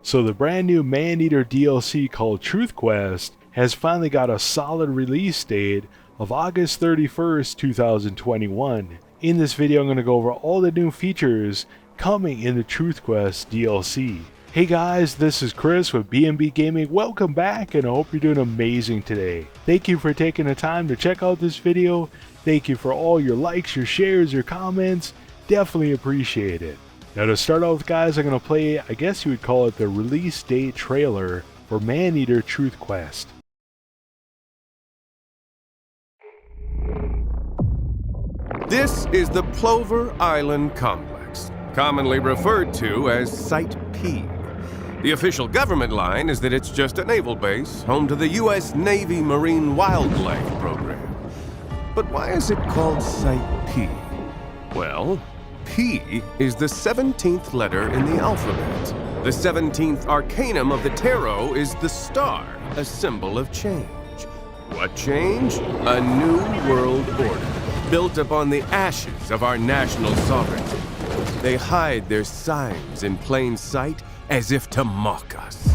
So the brand new Maneater DLC called Truth Quest has finally got a solid release date of August 31st, 2021. In this video I'm going to go over all the new features coming in the Truth Quest DLC. Hey guys, this is Chris with B&B Gaming. Welcome back, and I hope you're doing amazing today. Thank you for taking the time to check out this video. Thank you for all your likes, your shares, your comments. Definitely appreciate it. Now to start off with, guys, I'm going to play, I guess you would call it the release date trailer for Maneater Truth Quest. This is the Plover Island Complex, commonly referred to as Site P. The official government line is that it's just a naval base home to the U.S. Navy Marine Wildlife Program. But why is it called Site P? Well, P is the 17th letter in the alphabet. The 17th arcanum of the tarot is the star, a symbol of change. What change? A new world order, built upon the ashes of our national sovereignty. They hide their signs in plain sight as if to mock us.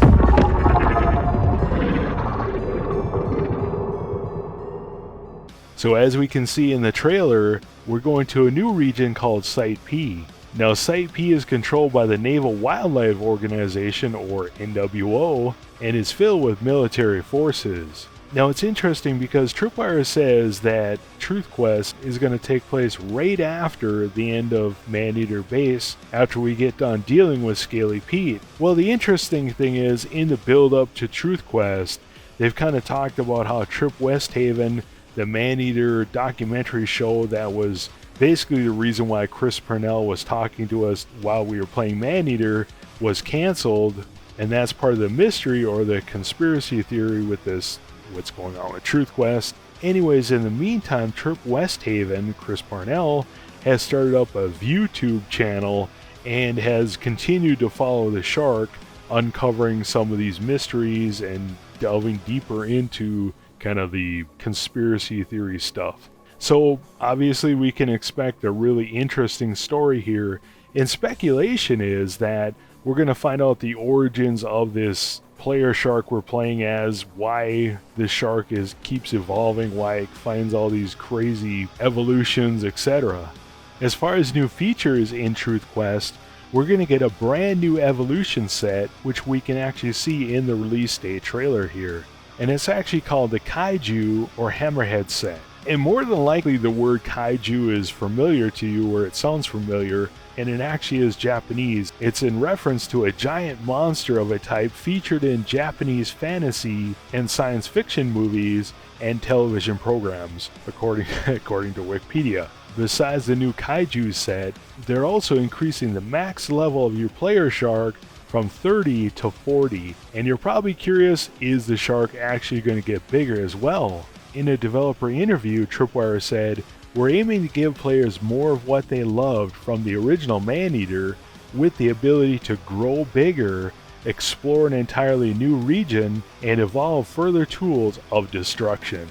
So as we can see in the trailer, we're going to a new region called Site P. Now Site P is controlled by the Naval Wildlife Organization, or NWO, and is filled with military forces. Now it's interesting because Tripwire says that Truth Quest is going to take place right after the end of Maneater Base, after we get done dealing with Scaly Pete. Well, the interesting thing is, in the build up to Truth Quest, they've kind of talked about how Trip West Haven, the Maneater documentary show that was basically the reason why Chris Purnell was talking to us while we were playing Maneater, was canceled, and that's part of the mystery or the conspiracy theory with this, what's going on with Truth Quest. Anyways, in the meantime, Trip West Haven, Chris Parnell, has started up a YouTube channel and has continued to follow the shark, uncovering some of these mysteries and delving deeper into kind of the conspiracy theory stuff. So obviously we can expect a really interesting story here, and speculation is that we're going to find out the origins of this player shark we're playing as, why the shark keeps evolving, why it finds all these crazy evolutions, etc. As far as new features in Truth Quest, we're going to get a brand new evolution set, which we can actually see in the release date trailer here. And it's actually called the Kaiju or Hammerhead set. And more than likely the word Kaiju is familiar to you, or it sounds familiar, and it actually is Japanese. It's in reference to a giant monster of a type featured in Japanese fantasy and science fiction movies and television programs, according to Wikipedia. Besides the new Kaiju set, they're also increasing the max level of your player shark from 30 to 40. And you're probably curious, is the shark actually going to get bigger as well? In a developer interview, Tripwire said, "We're aiming to give players more of what they loved from the original Maneater, with the ability to grow bigger, explore an entirely new region, and evolve further tools of destruction."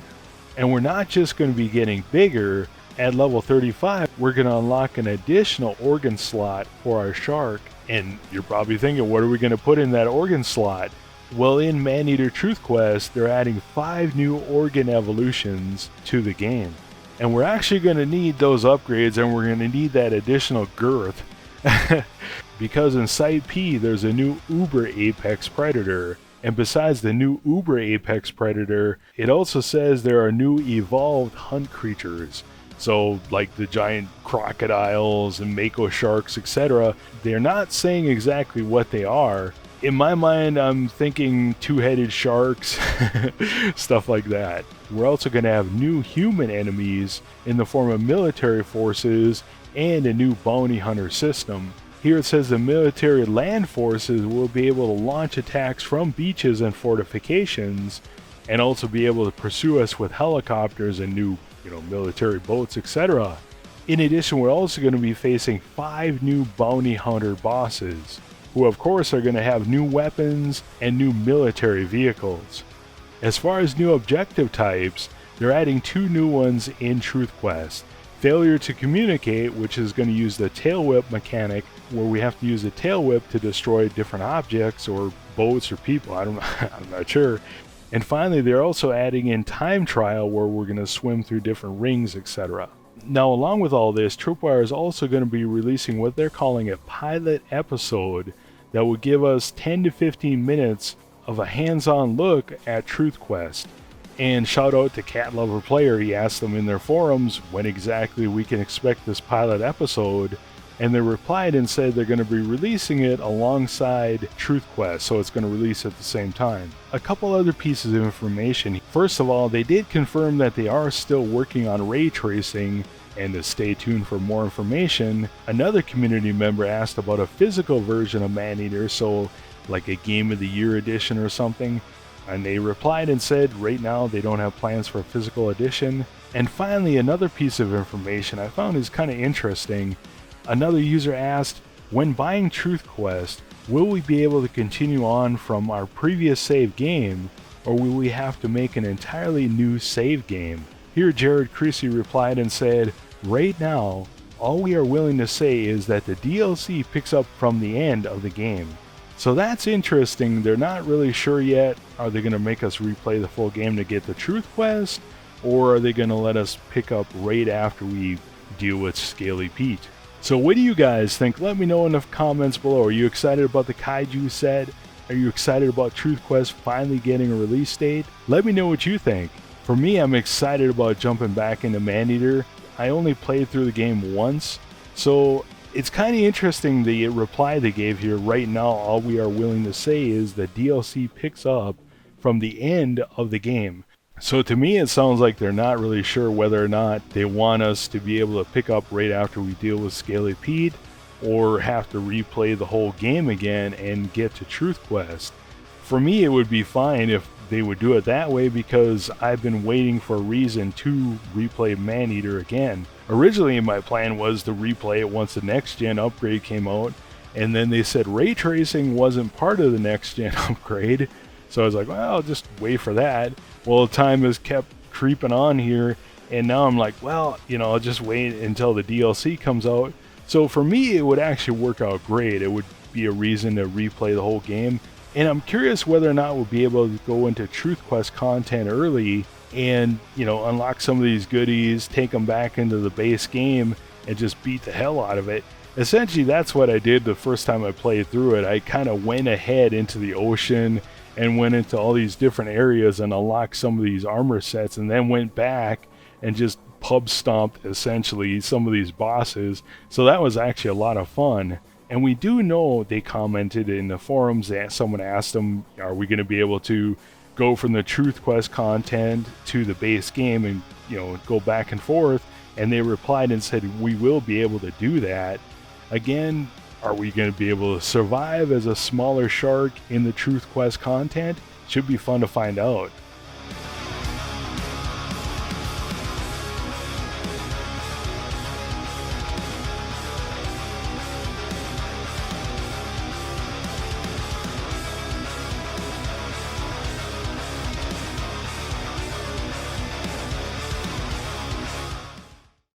And we're not just going to be getting bigger. At level 35, we're going to unlock an additional organ slot for our shark. And you're probably thinking, what are we going to put in that organ slot? Well, in Maneater Truth Quest, they're adding 5 new organ evolutions to the game. And we're actually going to need those upgrades, and we're going to need that additional girth. Because in Site P, there's a new Uber Apex Predator. And besides the new Uber Apex Predator, it also says there are new evolved hunt creatures. So, like the giant crocodiles and mako sharks, etc. They're not saying exactly what they are. In my mind, I'm thinking two-headed sharks, stuff like that. We're also going to have new human enemies in the form of military forces and a new bounty hunter system. Here it says the military land forces will be able to launch attacks from beaches and fortifications, and also be able to pursue us with helicopters and new military boats, etc. In addition, we're also going to be facing 5 new bounty hunter bosses, who of course are going to have new weapons and new military vehicles. As far as new objective types, they're adding 2 new ones in Truth Quest. Failure to communicate, which is going to use the tail whip mechanic where we have to use a tail whip to destroy different objects or boats or people. I'm not sure. And finally, they're also adding in time trial where we're going to swim through different rings, etc. Now, along with all this, Tripwire is also going to be releasing what they're calling a pilot episode that will give us 10 to 15 minutes of a hands-on look at Truth Quest. And shout out to Cat Lover Player, he asked them in their forums when exactly we can expect this pilot episode, and they replied and said they're going to be releasing it alongside Truth Quest, so it's going to release at the same time. A couple other pieces of information. First of all, they did confirm that they are still working on ray tracing, and to stay tuned for more information. Another community member asked about a physical version of Maneater, so like a Game of the Year edition or something, and they replied and said right now they don't have plans for a physical edition. And finally, another piece of information I found is kind of interesting. Another user asked, when buying Truth Quest, will we be able to continue on from our previous save game, or will we have to make an entirely new save game? Here Jared Creasy replied and said, right now, all we are willing to say is that the DLC picks up from the end of the game. So that's interesting. They're not really sure yet. Are they going to make us replay the full game to get the Truth Quest, or are they going to let us pick up right after we deal with Scaly Pete? So what do you guys think? Let me know in the comments below. Are you excited about the Kaiju set? Are you excited about Truth Quest finally getting a release date? Let me know what you think. For me, I'm excited about jumping back into Maneater. I only played through the game once, so it's kind of interesting the reply they gave here. Right now, all we are willing to say is the DLC picks up from the end of the game. So to me, it sounds like they're not really sure whether or not they want us to be able to pick up right after we deal with Scaly Pete, or have to replay the whole game again and get to Truth Quest. For me, it would be fine if they would do it that way, because I've been waiting for a reason to replay Maneater again. Originally, my plan was to replay it once the next gen upgrade came out, and then they said ray tracing wasn't part of the next gen upgrade. So I was like, well, I'll just wait for that. Well, time has kept creeping on here, and now I'm like, well, I'll just wait until the DLC comes out. So for me, it would actually work out great. It would be a reason to replay the whole game. And I'm curious whether or not we'll be able to go into Truth Quest content early and, unlock some of these goodies, take them back into the base game, and just beat the hell out of it. Essentially, that's what I did the first time I played through it. I kind of went ahead into the ocean and went into all these different areas and unlocked some of these armor sets, and then went back and just pub stomped essentially some of these bosses. So that was actually a lot of fun. And we do know, they commented in the forums that someone asked them, are we going to be able to go from the Truth Quest content to the base game and go back and forth? And they replied and said we will be able to do that. Again, are we going to be able to survive as a smaller shark in the Truth Quest content? Should be fun to find out.